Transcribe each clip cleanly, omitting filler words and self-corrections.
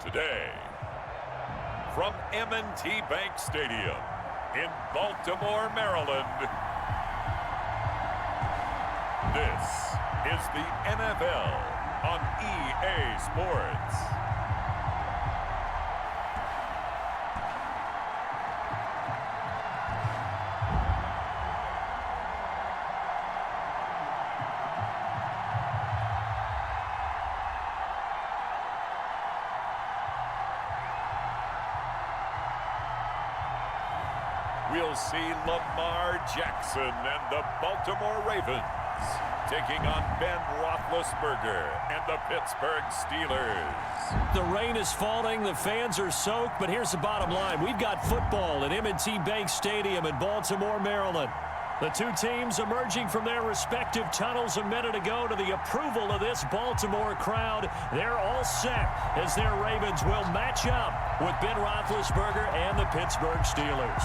Today, from M&T Bank Stadium in Baltimore, Maryland, this is the NFL on EA Sports. We'll see Lamar Jackson and the Baltimore Ravens taking on Ben Roethlisberger and the Pittsburgh Steelers. The rain is falling, the fans are soaked, but here's the bottom line. We've got football at M&T Bank Stadium in Baltimore, Maryland. The two teams emerging from their respective tunnels a minute ago to the approval of this Baltimore crowd. They're all set as their Ravens will match up with Ben Roethlisberger and the Pittsburgh Steelers.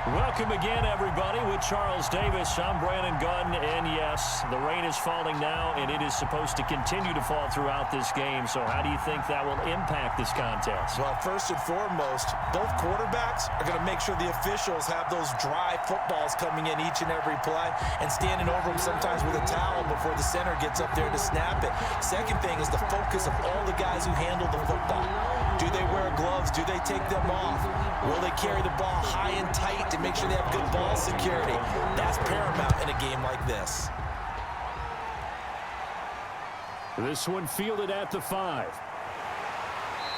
Welcome again, everybody, with Charles Davis. I'm Brandon Gunn, and yes, the rain is falling now, and it is supposed to continue to fall throughout this game. So how do you think that will impact this contest? Well, first and foremost, both quarterbacks are going to make sure the officials have those dry footballs coming in each and every play and standing over them sometimes with a towel before the center gets up there to snap it. Second thing is the focus of all the guys who handle the football. Do they wear gloves? Do they take them off? Will they carry the ball high and tight to make sure they have good ball security? That's paramount in a game like this. This one fielded at the 5.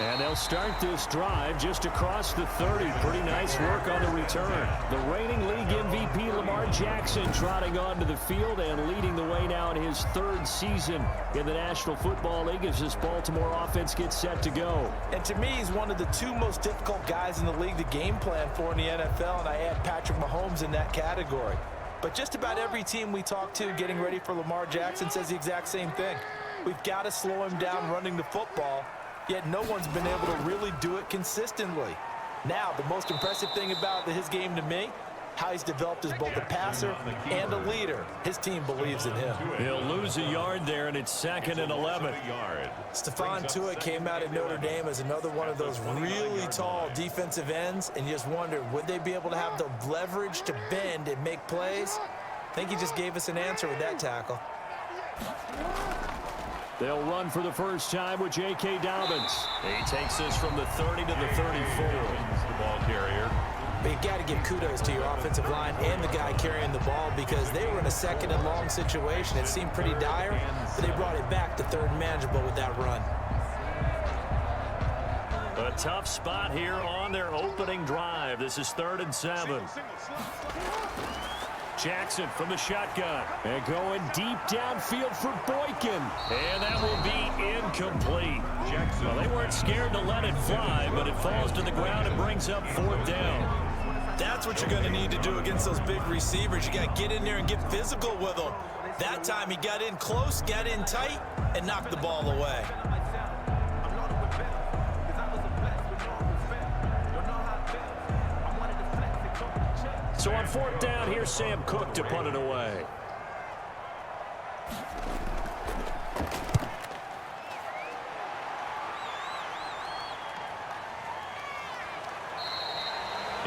And they'll start this drive just across the 30. Pretty nice work on the return. The reigning league MVP Lamar Jackson trotting onto the field and leading the way now in his third season in the National Football League as this Baltimore offense gets set to go. And to me, he's one of the two most difficult guys in the league to game plan for in the NFL, and I add Patrick Mahomes in that category. But just about every team we talk to getting ready for Lamar Jackson says the exact same thing. We've got to slow him down running the football. Yet no one's been able to really do it consistently. Now, the most impressive thing about his game to me, how he's developed as both a passer and a leader. His team believes in him. He'll lose a yard there, and it's 2nd and 11. Stephon Tuitt came out of Notre Dame as another one of those really tall defensive ends, and you just wonder, would they be able to have the leverage to bend and make plays? I think he just gave us an answer with that tackle. They'll run for the first time with J.K. Dobbins. He takes this from the 30 to the 34. The ball carrier. But you got to give kudos to your offensive line and the guy carrying the ball because they were in a 2nd and long situation. It seemed pretty dire, but they brought it back to 3rd and manageable with that run. A tough spot here on their opening drive. This is 3rd and 7. Jackson from the shotgun. And going deep downfield for Boykin. And that will be incomplete. Well, they weren't scared to let it fly, but it falls to the ground and brings up 4th down. That's what you're going to need to do against those big receivers. You got to get in there and get physical with them. That time he got in close, got in tight, and knocked the ball away. So on 4th down, here's Sam Cook to punt it away.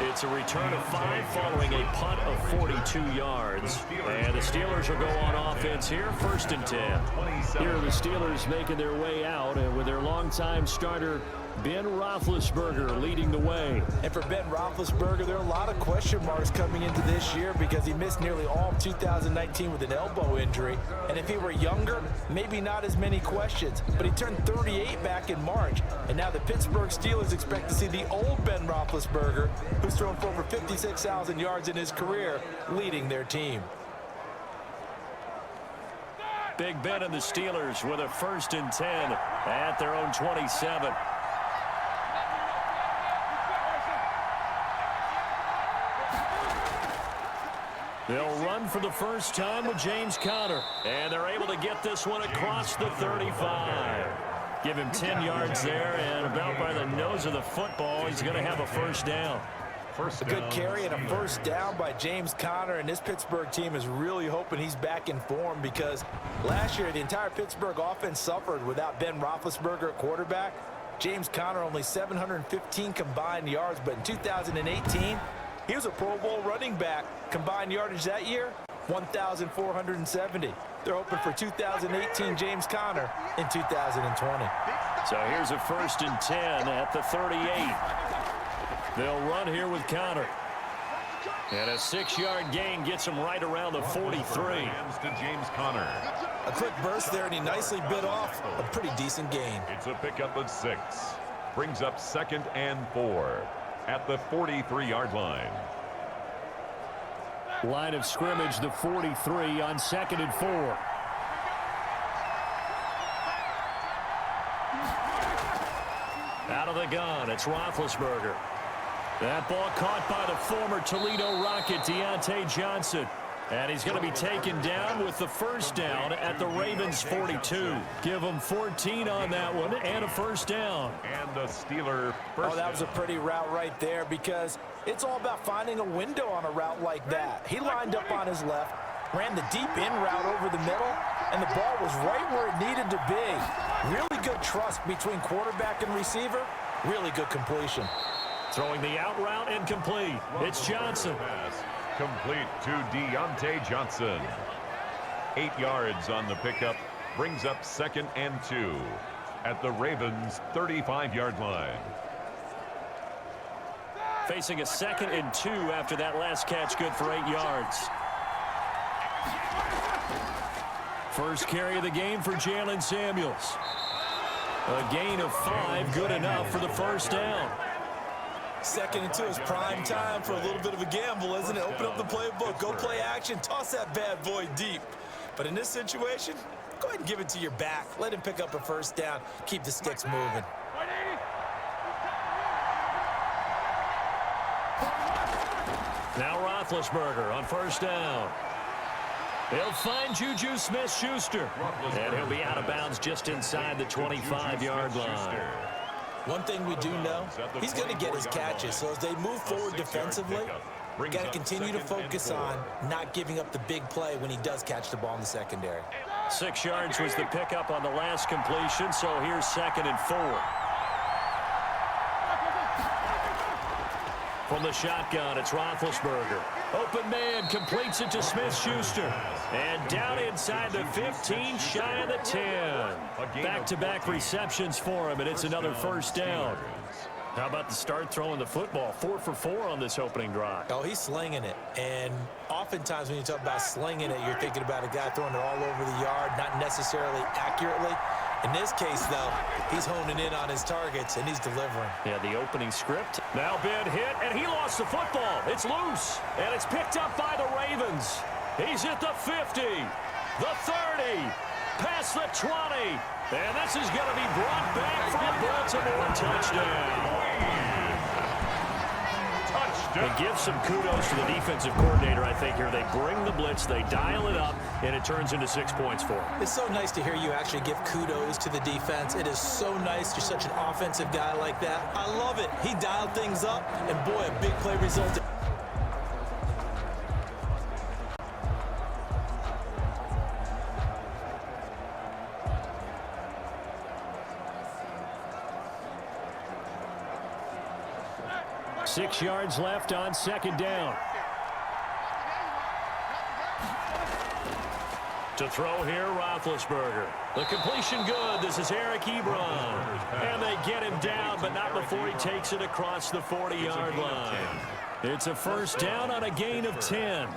It's a return of 5 following a punt of 42 yards. And the Steelers will go on offense here, 1st and 10. Here are the Steelers making their way out, and with their longtime starter, Ben Roethlisberger leading the way. And for Ben Roethlisberger, there are a lot of question marks coming into this year because he missed nearly all of 2019 with an elbow injury. And if he were younger, maybe not as many questions. But he turned 38 back in March. And now the Pittsburgh Steelers expect to see the old Ben Roethlisberger, who's thrown for over 56,000 yards in his career, leading their team. Big Ben and the Steelers with a 1st and 10 at their own 27. They'll run for the first time with James Conner. And they're able to get this one across the 35. Give him 10 yards there, and about by the nose of the football, he's going to have a 1st down. First A good carry and a first down by James Conner, and this Pittsburgh team is really hoping he's back in form because last year the entire Pittsburgh offense suffered without Ben Roethlisberger at quarterback. James Conner only 715 combined yards, but in 2018, he was a Pro Bowl running back. Combined yardage that year, 1,470. They're hoping for 2018 James Conner in 2020. So here's a 1st and 10 at the 38. They'll run here with Conner. And a 6-yard gain gets him right around the 43. To James Conner. A quick burst there, and he nicely bit off a pretty decent gain. It's a pickup of 6. Brings up 2nd and 4 at the 43-yard line. Line of scrimmage, the 43 on 2nd and 4. Out of the gun, it's Roethlisberger. That ball caught by the former Toledo Rocket, Deontay Johnson. And he's going to be taken down with the first down at the Ravens' 42. Give him 14 on that one and a first down. And the Steeler first. Oh, that was a pretty route right there because it's all about finding a window on a route like that. He lined up on his left, ran the deep in route over the middle, and the ball was right where it needed to be. Really good trust between quarterback and receiver. Really good completion. Throwing the out route incomplete. It's Johnson. Complete to Deontay Johnson. 8 yards on the pickup. Brings up 2nd and 2 at the Ravens' 35-yard line. Facing a 2nd and 2 after that last catch, good for 8 yards. First carry of the game for Jalen Samuels. A gain of 5, good enough for the first down. 2nd and 2 is prime time for a little bit of a gamble, isn't it? Open up the playbook, go play action, toss that bad boy deep. But in this situation, go ahead and give it to your back. Let him pick up a first down. Keep the sticks moving. Now Roethlisberger on first down. He'll find Juju Smith-Schuster. And he'll be out of bounds just inside the 25-yard line. One thing we do know, he's going to get his catches. So as they move forward defensively, got to continue to focus on not giving up the big play when he does catch the ball in the secondary. 6 yards was the pickup on the last completion, so here's 2nd and 4. From the shotgun, it's Roethlisberger. Open man completes it to Smith-Schuster. And down inside the 15, shy of the 10. Back-to-back receptions for him, and it's another first down. How about the start throwing the football? 4 for 4 on this opening drive. Oh, he's slinging it. And oftentimes when you talk about slinging it, you're thinking about a guy throwing it all over the yard, not necessarily accurately. In this case, though, he's honing in on his targets, and he's delivering. Yeah, the opening script. Now Ben hit, and he lost the football. It's loose, and it's picked up by the Ravens. He's at the 50, the 30, past the 20. And this is going to be brought back for a Baltimore touchdown. And give some kudos to the defensive coordinator, I think, here. They bring the blitz, they dial it up, and it turns into 6 points for them. It's so nice to hear you actually give kudos to the defense. It is so nice. You're such an offensive guy like that. I love it. He dialed things up, and boy, a big play resulted. Six yards left on second down. To throw here, Roethlisberger. The completion good. This is Eric Ebron. And they get him down, but not before he takes it across the 40-yard line. It's a first down on a gain of 10.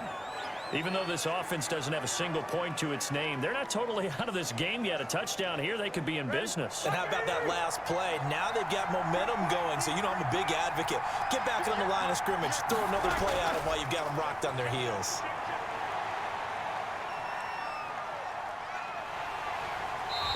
Even though this offense doesn't have a single point to its name, they're not totally out of this game yet. A touchdown here, they could be in business. And how about that last play? Now they've got momentum going, so you know I'm a big advocate. Get back on the line of scrimmage. Throw another play at them while you've got them rocked on their heels.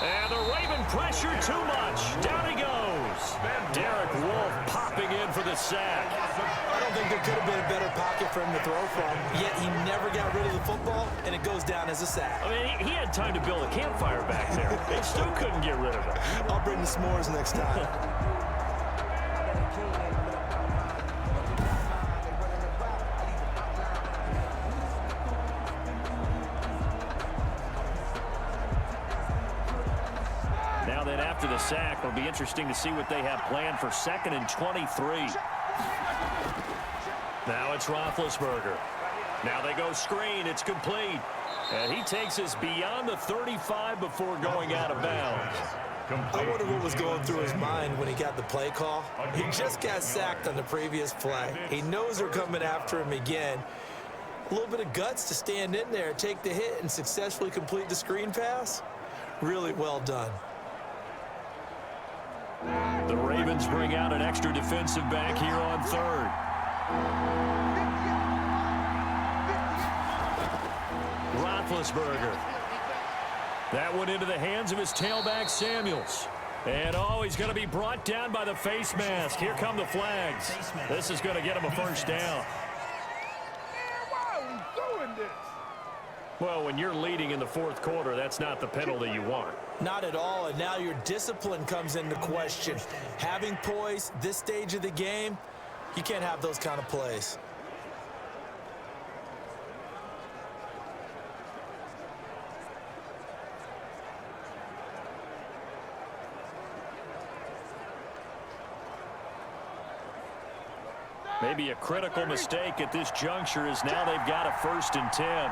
And the Raven pressure too much. Down he goes. Derek Wolfe popping in for the sack. I don't think there could have been a better pocket for him to throw from, yet he never got rid of the football, and it goes down as a sack. I mean, he had time to build a campfire back there. They still couldn't get rid of it. I'll bring the s'mores next time. Now then, after the sack, it'll be interesting to see what they have planned for 2nd and 23. Now it's Roethlisberger. Now they go screen. It's complete. And he takes us beyond the 35 before going out of bounds. I wonder what was going through his mind when he got the play call. He just got sacked on the previous play. He knows they're coming after him again. A little bit of guts to stand in there, take the hit, and successfully complete the screen pass. Really well done. The Ravens bring out an extra defensive back here on 3rd. Roethlisberger. That went into the hands of his tailback, Samuels. And, oh, he's going to be brought down by the face mask. Here come the flags. This is going to get him a first down. Well, when you're leading in the 4th quarter, that's not the penalty you want. Not at all, and now your discipline comes into question. Having poise this stage of the game, you can't have those kind of plays. Maybe a critical mistake at this juncture is now they've got a 1st and 10.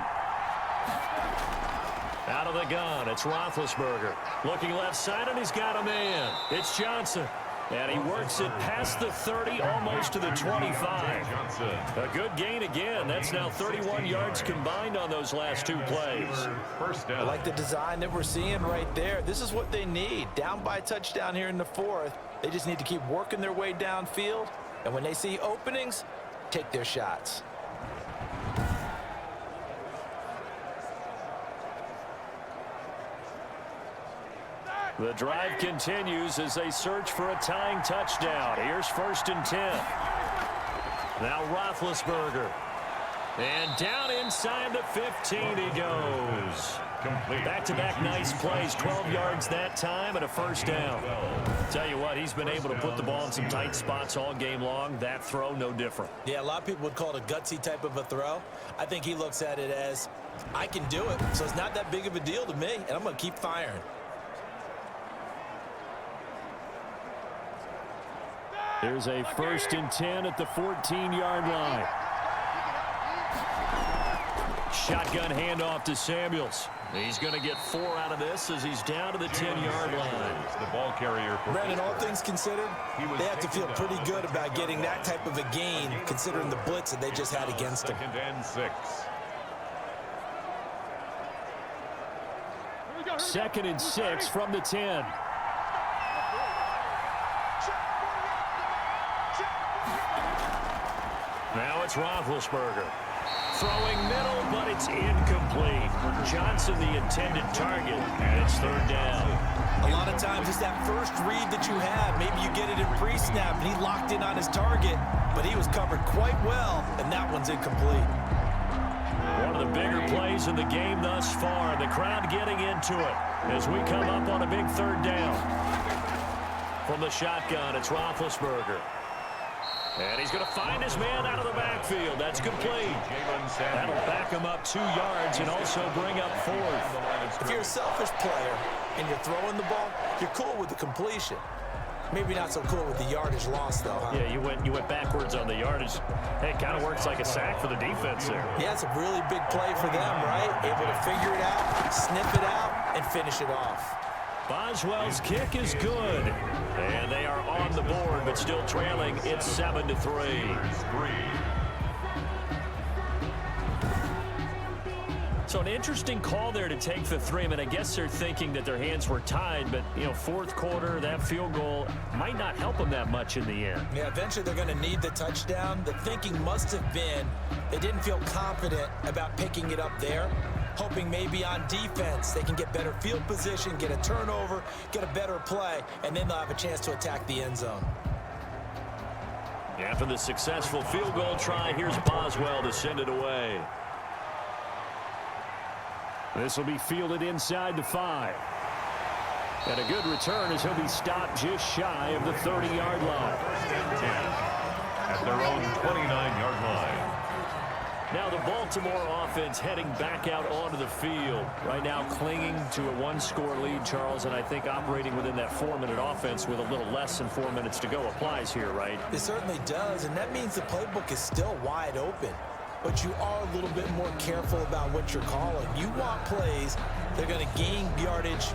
Out of the gun, it's Roethlisberger. Looking left side, and he's got a man. It's Johnson. And he works it past the 30, almost to the 25. A good gain again. That's now 31 yards combined on those last 2 plays. I like the design that we're seeing right there. This is what they need. Down by a touchdown here in the 4th. They just need to keep working their way downfield. And when they see openings, take their shots. The drive continues as they search for a tying touchdown. Here's 1st and 10. Now Roethlisberger. And down inside the 15 he goes. Back-to-back nice plays, 12 yards that time and a first down. Tell you what, he's been able to put the ball in some tight spots all game long. That throw, no different. Yeah, a lot of people would call it a gutsy type of a throw. I think he looks at it as, I can do it, so it's not that big of a deal to me, and I'm going to keep firing. There's a 1st and 10 at the 14-yard line. Shotgun handoff to Samuels. He's going to get 4 out of this as he's down to the 10-yard line. The ball carrier. Brandon, all things considered, they have to feel pretty good about getting that type of a gain, considering the blitz that they just had against them. 2nd and 6. 2nd and 6 from the 10. Now it's Roethlisberger. Throwing middle, but it's incomplete. Johnson, the intended target, and it's 3rd down. A lot of times it's that first read that you have. Maybe you get it in pre-snap, and he locked in on his target, but he was covered quite well, and that one's incomplete. One of the bigger plays in the game thus far. The crowd getting into it as we come up on a big 3rd down. From the shotgun, it's Roethlisberger. And he's going to find his man out of the backfield. That's complete. That'll back him up 2 yards and also bring up 4th. If you're a selfish player and you're throwing the ball, you're cool with the completion. Maybe not so cool with the yardage loss, though, huh? Yeah, you went backwards on the yardage. Hey, it kind of works like a sack for the defense there. Yeah, it's a really big play for them, right? Able to figure it out, sniff it out, and finish it off. Boswell's kick is good. And they are on the board, but still trailing. It's 7-3. So an interesting call there to take the 3. I mean, I guess they're thinking that their hands were tied, but, you know, 4th quarter, that field goal might not help them that much in the end. Yeah, eventually they're going to need the touchdown. The thinking must have been they didn't feel confident about picking it up there, hoping maybe on defense they can get better field position, get a turnover, get a better play, and then they'll have a chance to attack the end zone. After the successful field goal try, here's Boswell to send it away. This will be fielded inside the 5. And a good return as he'll be stopped just shy of the 30-yard line. At their own 29-yard line. Now the Baltimore offense heading back out onto the field. Right now clinging to a one-score lead, Charles, and I think operating within that 4-minute offense with a little less than 4 minutes to go applies here, right? It certainly does, and that means the playbook is still wide open. But you are a little bit more careful about what you're calling. You want plays that are going to gain yardage,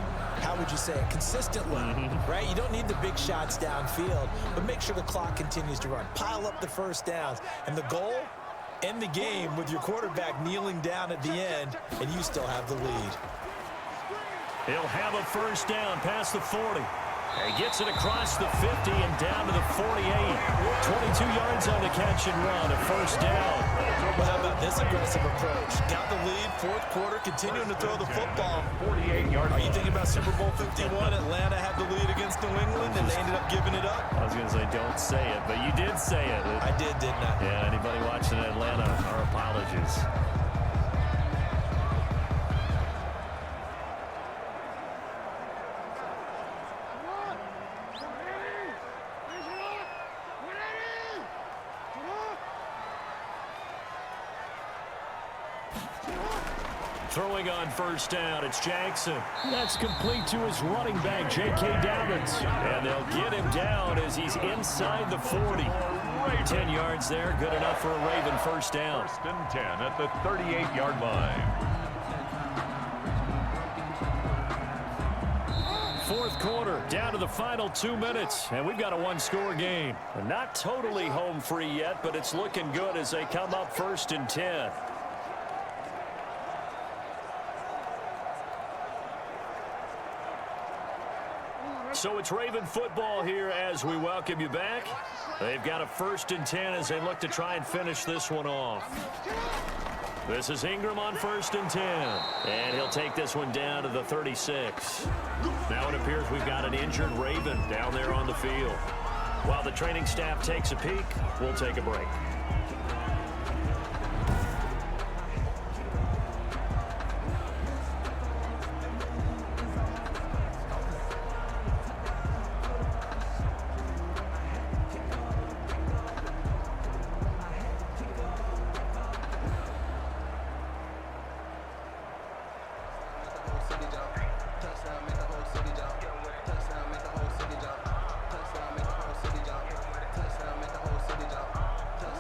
how would you say it, consistently, right? You don't need the big shots downfield, but make sure the clock continues to run. Pile up the first downs, and the goal, end the game with your quarterback kneeling down at the end, and you still have the lead. He'll have a first down past the 40. He gets it across the 50 and down to the 48. 22 yards on the catch and run, a first down. Well, how about this aggressive approach? Got the lead, fourth quarter, continuing to throw the football. 48 yards. Are you thinking about Super Bowl 51? Atlanta had the lead against New England, and they ended up giving it up? I was going to say, don't say it, but you did say it. I did, didn't I? Yeah, anybody watching Atlanta, our apologies. Throwing on first down, it's Jackson. That's complete to his running back, J.K. Dobbins. And they'll get him down as he's inside the 40. 10 yards there, good enough for a Raven first down. First and 10 at the 38-yard line. Fourth quarter, down to the final 2 minutes, and we've got a one-score game. Not totally home free yet, but it's looking good as they come up first and 10. So it's Raven football here as we welcome you back. They've got a first and 10 as they look to try and finish this one off. This is Ingram on first and 10. And he'll take this one down to the 36. Now it appears we've got an injured Raven down there on the field. While the training staff takes a peek, we'll take a break.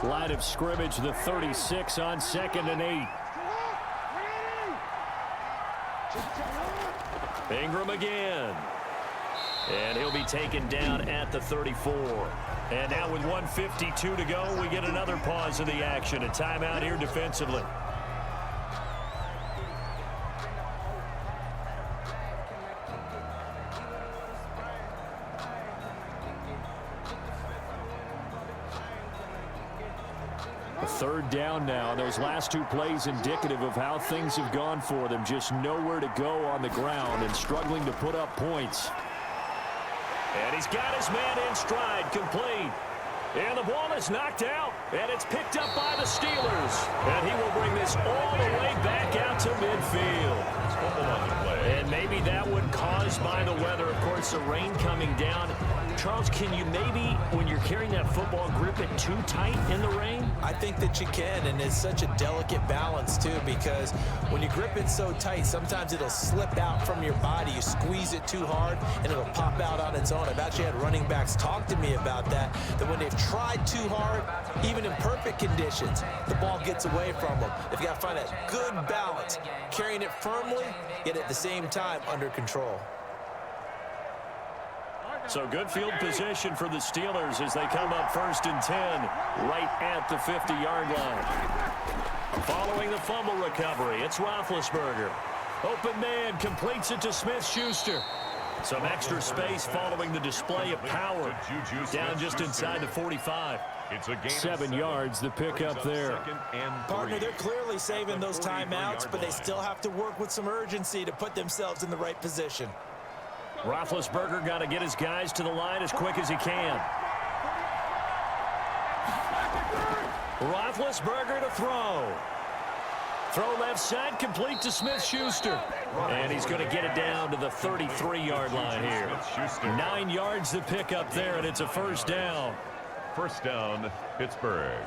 Line of scrimmage, the 36 on 2nd and 8. Ingram again. And he'll be taken down at the 34. And now with 1:52 to go, we get another pause of the action. A timeout here defensively. Third down now. Those last two plays indicative of how things have gone for them. Just nowhere to go on the ground and struggling to put up points. And he's got his man in stride, complete. And the ball is knocked out, and it's picked up by the Steelers. And he will bring this all the way back out to midfield. And maybe that one caused by the weather. Of course, the rain coming down. Charles, can you maybe, when you're carrying that football, grip it too tight in the rain? I think that you can, and it's such a delicate balance, too, because when you grip it so tight, sometimes it'll slip out from your body. You squeeze it too hard, and it'll pop out on its own. I've actually had running backs talk to me about that when they've tried too hard, even in perfect conditions, the ball gets away from them. They've got to find that good balance, carrying it firmly, yet at the same time under control. So good field position for the Steelers as they come up first and 10 right at the 50-yard line. Following the fumble recovery, it's Roethlisberger. Open man completes it to Smith-Schuster. Some extra space following the display of power. Down just inside the 45. 7 yards, the pickup there. Partner, they're clearly saving those timeouts, but they still have to work with some urgency to put themselves in the right position. Roethlisberger got to get his guys to the line as quick as he can. Roethlisberger to throw. Throw left side, complete to Smith-Schuster. And he's going to get it down to the 33-yard line here. 9 yards to pick up there, and it's a first down. First down, Pittsburgh.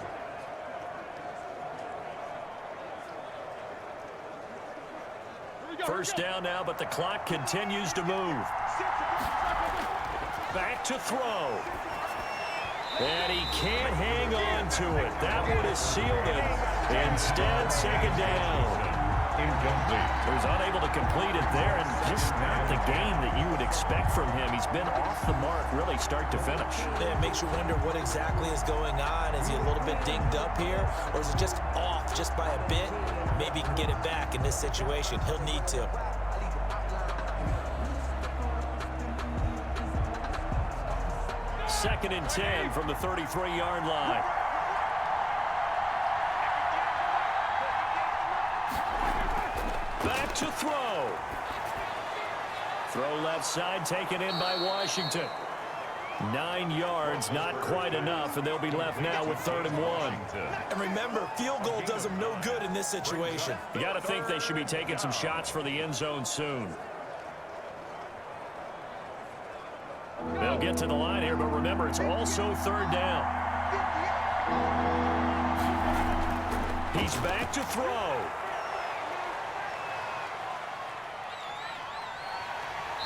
First down now, but the clock continues to move. Back to throw. And he can't hang on to it. That would have sealed it. Instead, second down. Incomplete. He was unable to complete it there, and just not the game that you would expect from him. He's been off the mark really start to finish. Yeah, it makes you wonder what exactly is going on. Is he a little bit dinged up here, or is it just off just by a bit? Maybe he can get it back in this situation. He'll need to. Second and 10 from the 33-yard line. Back to throw. Throw left side, taken in by Washington. 9 yards, not quite enough, and they'll be left now with 3rd and 1. And remember, field goal does them no good in this situation. You got to think they should be taking some shots for the end zone soon. They'll get to the line here, but remember, it's also 3rd down. He's back to throw.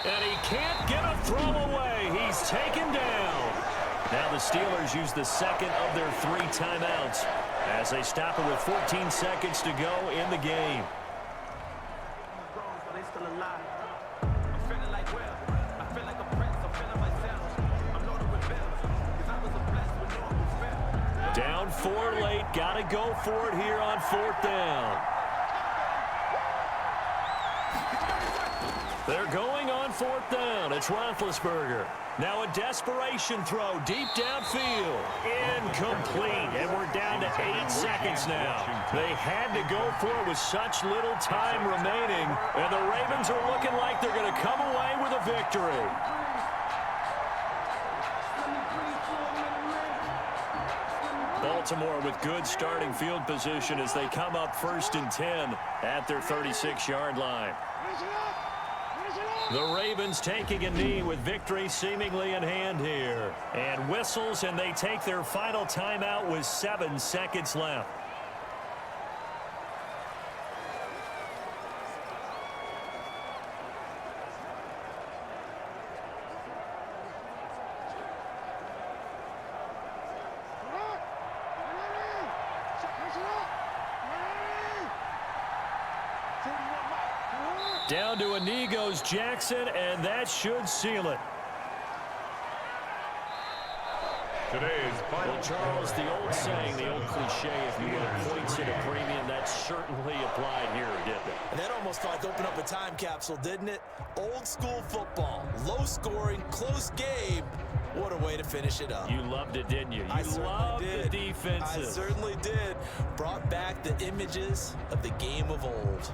And he can't get a throw away. He's taken down. Now the Steelers use the second of their 3 timeouts as they stop it with 14 seconds to go in the game. Down 4 late. Got to go for it here on 4th down. They're going on 4th down. It's Roethlisberger. Now a desperation throw deep downfield. Incomplete. And we're down to 8 seconds now. They had to go for it with such little time remaining. And the Ravens are looking like they're going to come away with a victory. Baltimore with good starting field position as they come up 1st and 10 at their 36-yard line. The Ravens taking a knee with victory seemingly in hand here. And whistles, and they take their final timeout with 7 seconds left. Down to a knee goes Jackson, and that should seal it. Today's final. Well, Charles, the old saying, the old cliche, if you will, points at a premium, that certainly applied here, didn't it? And that almost like opened up a time capsule, didn't it? Old school football, low scoring, close game. What a way to finish it up. You loved it, didn't you? You loved the defenses. I certainly did. Brought back the images of the game of old.